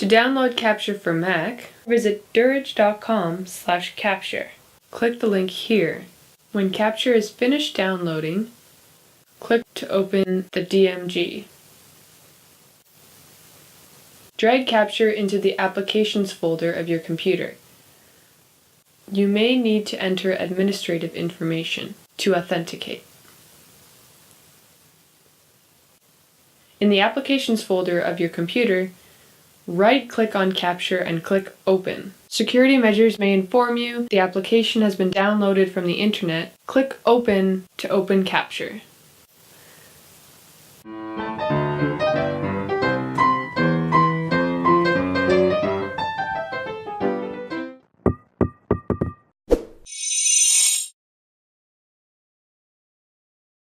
To download Capture for Mac, visit durridge.com/capture. Click the link here. When Capture is finished downloading, click to open the DMG. Drag Capture into the Applications folder of your computer. You may need to enter administrative information to authenticate. In the Applications folder of your computer, right-click on Capture and click Open. Security measures may inform you the application has been downloaded from the internet. Click Open to open Capture.